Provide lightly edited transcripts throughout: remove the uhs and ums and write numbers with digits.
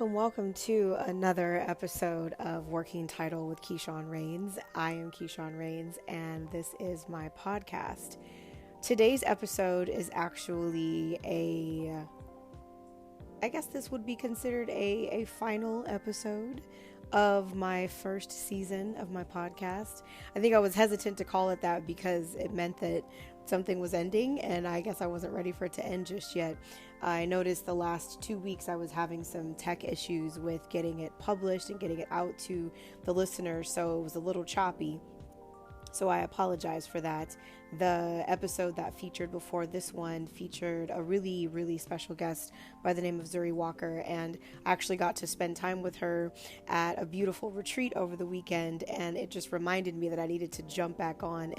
Welcome to another episode of Working Title with Keisean Rains. I am Keisean Rains, and this is my podcast. Today's episode is actually I guess this would be considered a final episode of my first season of my podcast. I think I was hesitant to call it that because it meant that something was ending, and I guess I wasn't ready for it to end just yet. I noticed the last 2 weeks I was having some tech issues with getting it published and getting it out to the listeners, so it was a little choppy. So I apologize for that. The episode that featured before this one featured a really, really special guest by the name of Zuri Walker, and I actually got to spend time with her at a beautiful retreat over the weekend, and it just reminded me that I needed to jump back on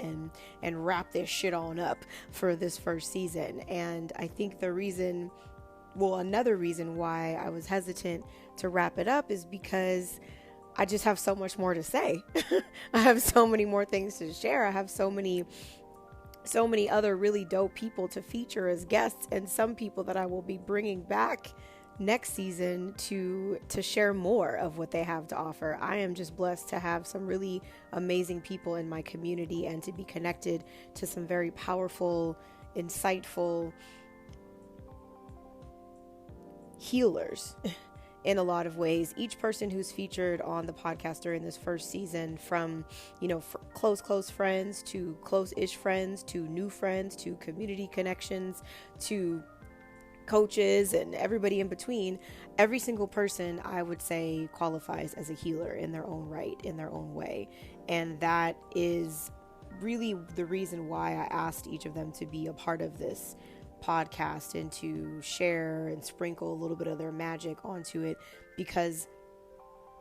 and wrap this shit on up for this first season. And I think another reason why I was hesitant to wrap it up is because I just have so much more to say. I have so many more things to share. I have so many other really dope people to feature as guests, and some people that I will be bringing back next season to share more of what they have to offer. I am just blessed to have some really amazing people in my community and to be connected to some very powerful, insightful healers in a lot of ways. Each person who's featured on the podcast during this first season, from, close friends to close-ish friends to new friends to community connections to coaches and everybody in between, every single person I would say qualifies as a healer in their own right, in their own way. And that is really the reason why I asked each of them to be a part of this podcast and to share and sprinkle a little bit of their magic onto it, because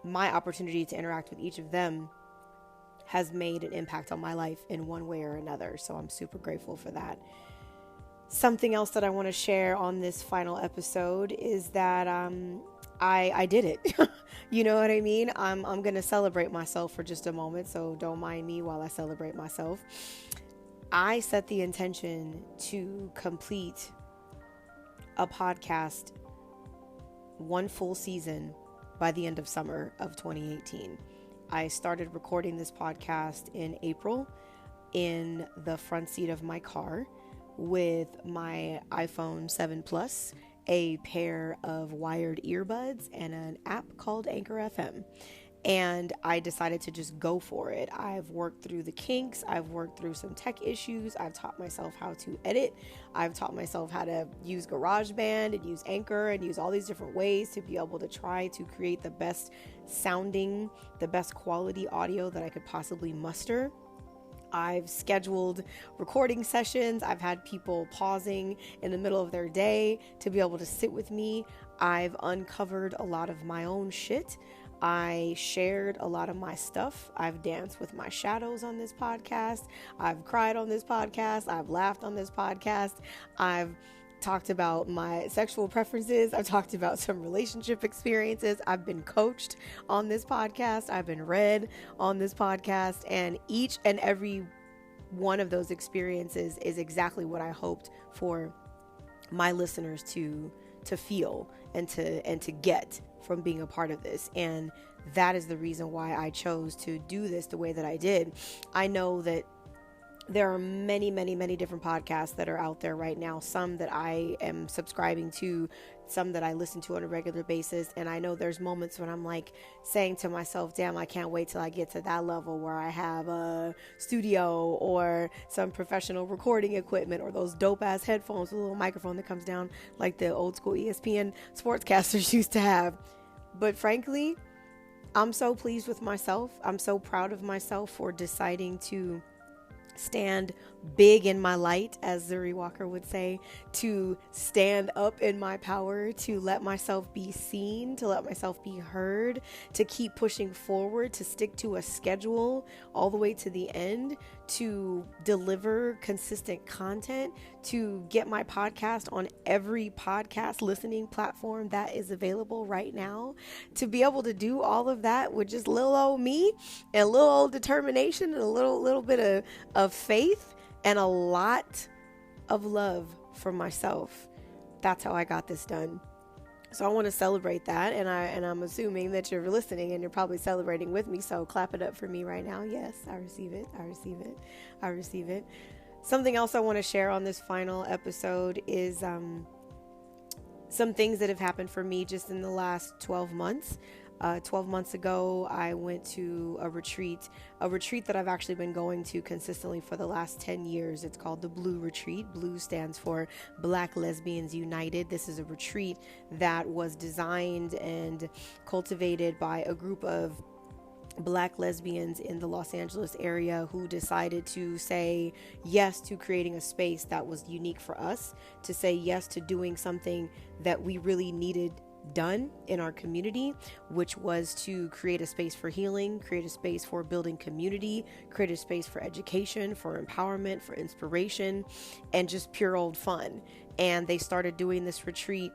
my opportunity to interact with each of them has made an impact on my life in one way or another. So I'm super grateful for that. Something else that I want to share on this final episode is that I did it. You know what I mean? I'm going to celebrate myself for just a moment, so don't mind me while I celebrate myself. I set the intention to complete a podcast, one full season, by the end of summer of 2018. I started recording this podcast in April in the front seat of my car with my iPhone 7 Plus, a pair of wired earbuds, and an app called Anchor FM. And I decided to just go for it. I've worked through the kinks. I've worked through some tech issues. I've taught myself how to edit. I've taught myself how to use GarageBand and use Anchor and use all these different ways to be able to try to create the best sounding, the best quality audio that I could possibly muster. I've scheduled recording sessions. I've had people pausing in the middle of their day to be able to sit with me. I've uncovered a lot of my own shit. I shared a lot of my stuff. I've danced with my shadows on this podcast. I've cried on this podcast. I've laughed on this podcast. I've talked about my sexual preferences. I've talked about some relationship experiences. I've been coached on this podcast. I've been read on this podcast. And each and every one of those experiences is exactly what I hoped for my listeners to feel and to get from being a part of this. And that is the reason why I chose to do this the way that I did. I know that there are many, many, many different podcasts that are out there right now. Some that I am subscribing to, some that I listen to on a regular basis. And I know there's moments when I'm like saying to myself, damn, I can't wait till I get to that level where I have a studio or some professional recording equipment or those dope ass headphones with a little microphone that comes down like the old school ESPN sportscasters used to have. But frankly, I'm so pleased with myself. I'm so proud of myself for deciding to stand big in my light, as Zuri Walker would say, to stand up in my power, to let myself be seen, to let myself be heard, to keep pushing forward, to stick to a schedule all the way to the end, to deliver consistent content, to get my podcast on every podcast listening platform that is available right now, to be able to do all of that with just little old me and little old determination and a little bit of faith and a lot of love for myself. That's how I got this done. So I want to celebrate that, and I'm assuming that you're listening and you're probably celebrating with me. So clap it up for me right now. Yes, I receive it. I receive it. I receive it. Something else I want to share on this final episode is some things that have happened for me just in the last 12 months. 12 months ago, I went to a retreat that I've actually been going to consistently for the last 10 years. It's called the Blue Retreat. Blue stands for Black Lesbians United. This is a retreat that was designed and cultivated by a group of Black lesbians in the Los Angeles area who decided to say yes to creating a space that was unique for us, to say yes to doing something that we really needed done in our community, which was to create a space for healing, create a space for building community, create a space for education, for empowerment, for inspiration, and just pure old fun. And they started doing this retreat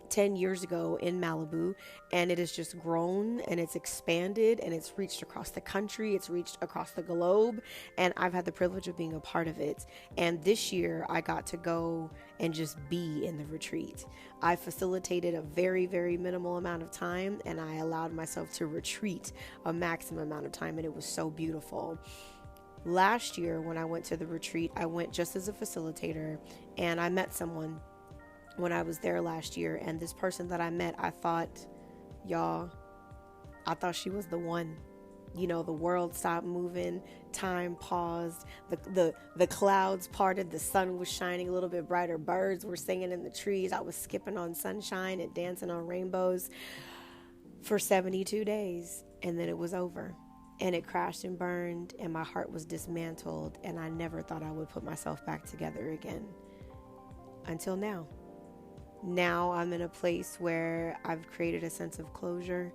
10 years ago in Malibu, and it has just grown and it's expanded and it's reached across the country, it's reached across the globe, and I've had the privilege of being a part of it. And this year I got to go and just be in the retreat. I facilitated a very, very minimal amount of time, and I allowed myself to retreat a maximum amount of time, and it was so beautiful. Last year when I went to the retreat, I went just as a facilitator, and I met someone when I was there last year, and this person that I met, I thought she was the one. You know, the world stopped moving, time paused, the clouds parted, the sun was shining a little bit brighter, birds were singing in the trees, I was skipping on sunshine and dancing on rainbows for 72 days, and then it was over, and it crashed and burned, and my heart was dismantled, and I never thought I would put myself back together again until now. Now I'm in a place where I've created a sense of closure.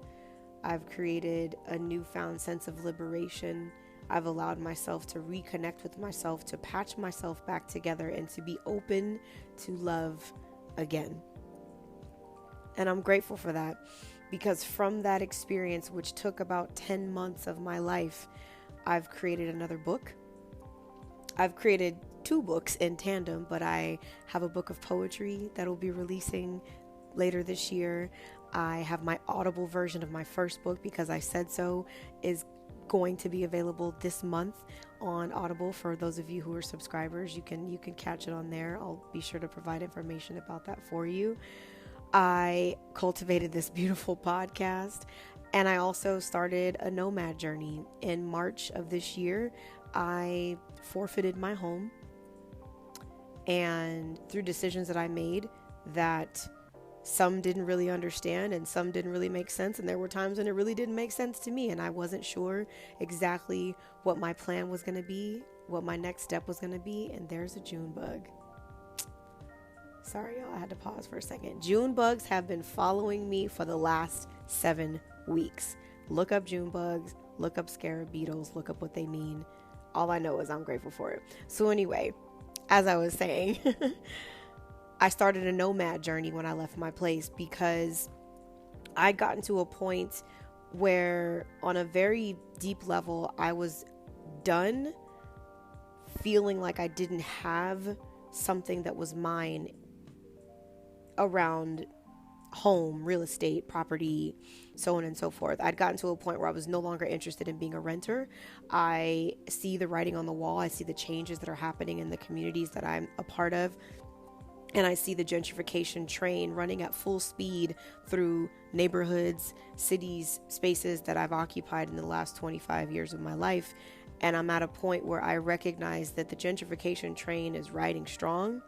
I've created a newfound sense of liberation. I've allowed myself to reconnect with myself, to patch myself back together, and to be open to love again. And I'm grateful for that, because from that experience, which took about 10 months of my life, I've created another book. I've created 2 books in tandem, but I have a book of poetry that will be releasing later this year. I have my Audible version of my first book, Because I Said So, is going to be available this month on Audible. For those of you who are subscribers, you can catch it on there. I'll be sure to provide information about that for you. I cultivated this beautiful podcast, and I also started a nomad journey. In March of this year, I forfeited my home, and through decisions that I made that some didn't really understand and some didn't really make sense, and there were times when it really didn't make sense to me, and I wasn't sure exactly what my plan was going to be, what my next step was going to be, and there's a June bug. Sorry, y'all, I had to pause for a second. June bugs have been following me for the last 7 weeks. Look up June bugs, look up scarab beetles, look up what they mean. All I know is I'm grateful for it. So anyway, as I was saying, I started a nomad journey when I left my place, because I'd gotten to a point where on a very deep level, I was done feeling like I didn't have something that was mine around home, real estate, property, so on and so forth. I'd gotten to a point where I was no longer interested in being a renter. I see the writing on the wall. I see the changes that are happening in the communities that I'm a part of. And I see the gentrification train running at full speed through neighborhoods, cities, spaces that I've occupied in the last 25 years of my life. And I'm at a point where I recognize that the gentrification train is riding strong,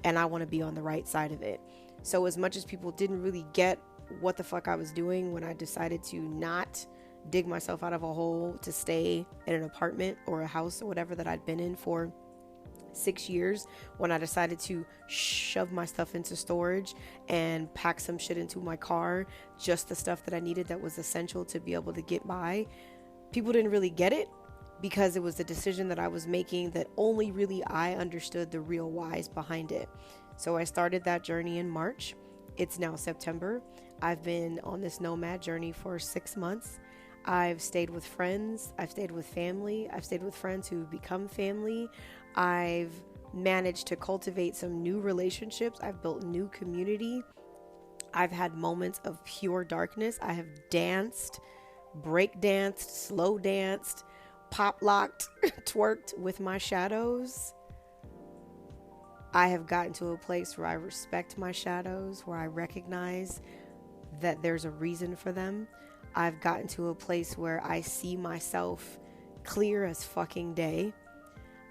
and I want to be on the right side of it. So as much as people didn't really get what the fuck I was doing when I decided to not dig myself out of a hole to stay in an apartment or a house or whatever that I'd been in for 6 years, when I decided to shove my stuff into storage and pack some shit into my car, just the stuff that I needed that was essential to be able to get by. People didn't really get it because it was the decision that I was making that only really I understood the real whys behind it. So I started that journey in March. It's now September. I've been on this nomad journey for 6 months. I've stayed with friends. I've stayed with family. I've stayed with friends who become family. I've managed to cultivate some new relationships. I've built new community. I've had moments of pure darkness. I have danced, break danced, slow danced, pop locked, twerked with my shadows. I have gotten to a place where I respect my shadows, where I recognize that there's a reason for them. I've gotten to a place where I see myself clear as fucking day.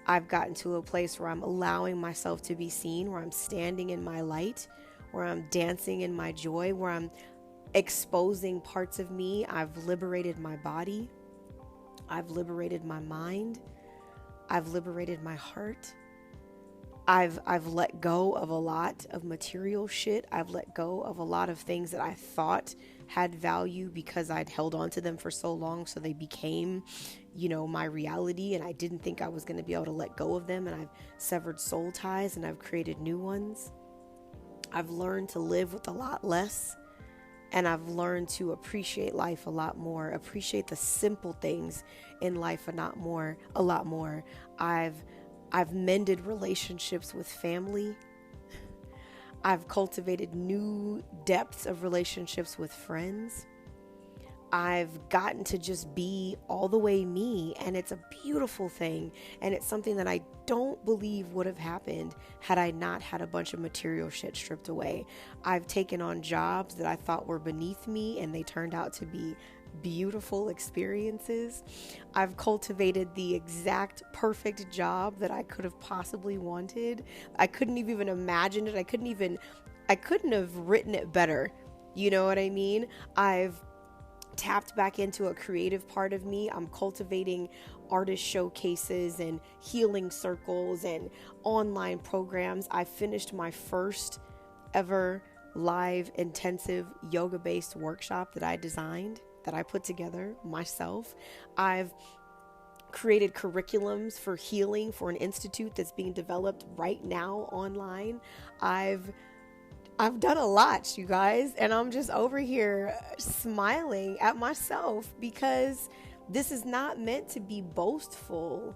I've gotten to a place where I'm allowing myself to be seen, where I'm standing in my light, where I'm dancing in my joy, where I'm exposing parts of me. I've liberated my body. I've liberated my mind. I've liberated my heart. I've let go of a lot of material shit. I've let go of a lot of things that I thought had value because I'd held on to them for so long. So they became, my reality, and I didn't think I was going to be able to let go of them. And I've severed soul ties and I've created new ones. I've learned to live with a lot less, and I've learned to appreciate life a lot more, appreciate the simple things in life a lot more. I've mended relationships with family. I've cultivated new depths of relationships with friends. I've gotten to just be all the way me, and it's a beautiful thing. And it's something that I don't believe would have happened had I not had a bunch of material shit stripped away. I've taken on jobs that I thought were beneath me, and they turned out to be beautiful experiences. I've cultivated the exact perfect job that I could have possibly wanted. I couldn't have even imagined it. I couldn't have written it better. You know what I mean? I've tapped back into a creative part of me. I'm cultivating artist showcases and healing circles and online programs. I finished my first ever live intensive yoga-based workshop that I designed, that I put together myself. I've created curriculums for healing for an institute that's being developed right now online. I've done a lot, you guys, and I'm just over here smiling at myself because this is not meant to be boastful.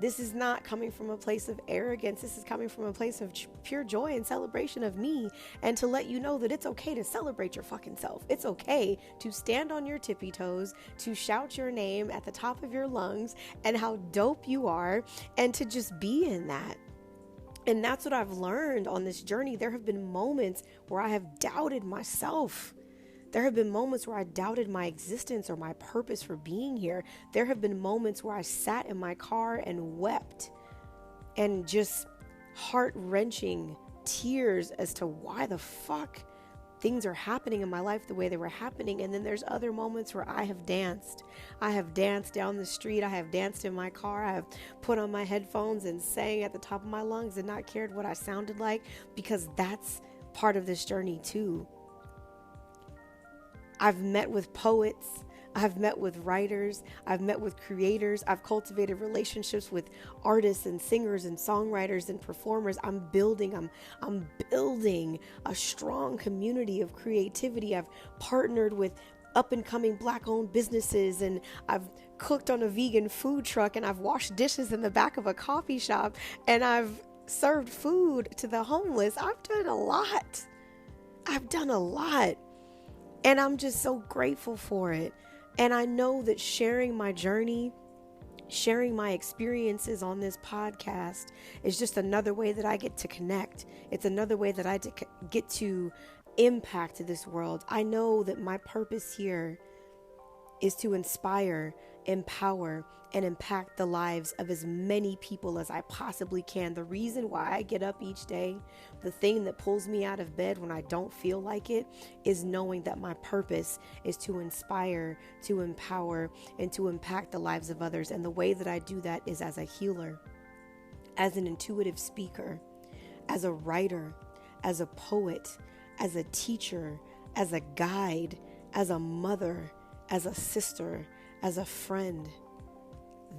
This is not coming from a place of arrogance. This is coming from a place of pure joy and celebration of me, and to let you know that it's okay to celebrate your fucking self. It's okay to stand on your tippy toes, to shout your name at the top of your lungs and how dope you are, and to just be in that. And that's what I've learned on this journey. There have been moments where I have doubted myself. There have been moments where I doubted my existence or my purpose for being here. There have been moments where I sat in my car and wept, and just heart-wrenching tears as to why the fuck things are happening in my life the way they were happening. And then there's other moments where I have danced. I have danced down the street. I have danced in my car. I have put on my headphones and sang at the top of my lungs and not cared what I sounded like, because that's part of this journey too. I've met with poets. I've met with writers. I've met with creators. I've cultivated relationships with artists and singers and songwriters and performers. I'm building a strong community of creativity. I've partnered with up and coming Black-owned businesses, and I've cooked on a vegan food truck, and I've washed dishes in the back of a coffee shop, and I've served food to the homeless. I've done a lot. And I'm just so grateful for it. And I know that sharing my journey, sharing my experiences on this podcast is just another way that I get to connect. It's another way that I get to impact this world. I know that my purpose here is to inspire, empower, and impact the lives of as many people as I possibly can. The reason why I get up each day, the thing that pulls me out of bed when I don't feel like it, is knowing that my purpose is to inspire, to empower, and to impact the lives of others. And the way that I do that is as a healer, as an intuitive speaker, as a writer, as a poet, as a teacher, as a guide, as a mother, as a sister, as a friend.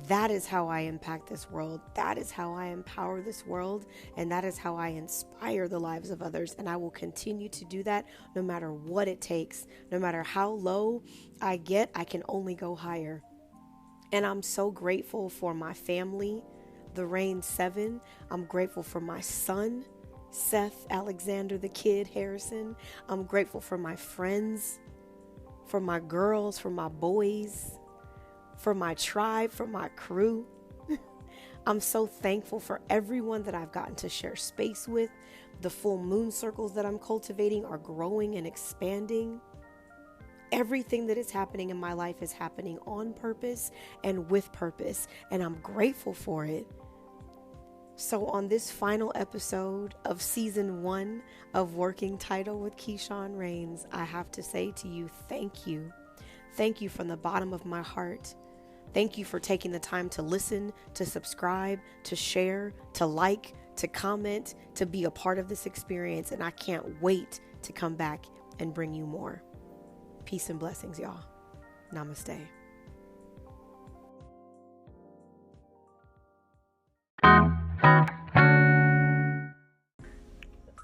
That is how I impact this world. That is how I empower this world. And that is how I inspire the lives of others. And I will continue to do that no matter what it takes. No matter how low I get, I can only go higher. And I'm so grateful for my family, the Rain 7. I'm grateful for my son, Seth Alexander, the kid, Harrison. I'm grateful for my friends, for my girls, for my boys, for my tribe, for my crew. I'm so thankful for everyone that I've gotten to share space with. The full moon circles that I'm cultivating are growing and expanding. Everything that is happening in my life is happening on purpose and with purpose, and I'm grateful for it. So on this final episode of season 1 of Working Title with Keisean Reigns, I have to say to you, thank you. Thank you from the bottom of my heart. Thank you for taking the time to listen, to subscribe, to share, to like, to comment, to be a part of this experience. And I can't wait to come back and bring you more. Peace and blessings, y'all. Namaste.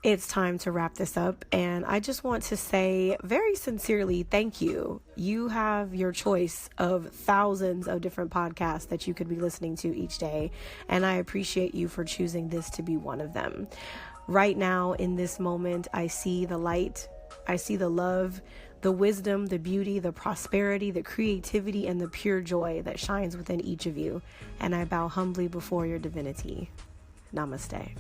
It's time to wrap this up, and I just want to say very sincerely thank you. You have your choice of thousands of different podcasts that you could be listening to each day, and I appreciate you for choosing this to be one of them. Right now, in this moment, I see the light, I see the love, the wisdom, the beauty, the prosperity, the creativity, and the pure joy that shines within each of you, and I bow humbly before your divinity. Namaste.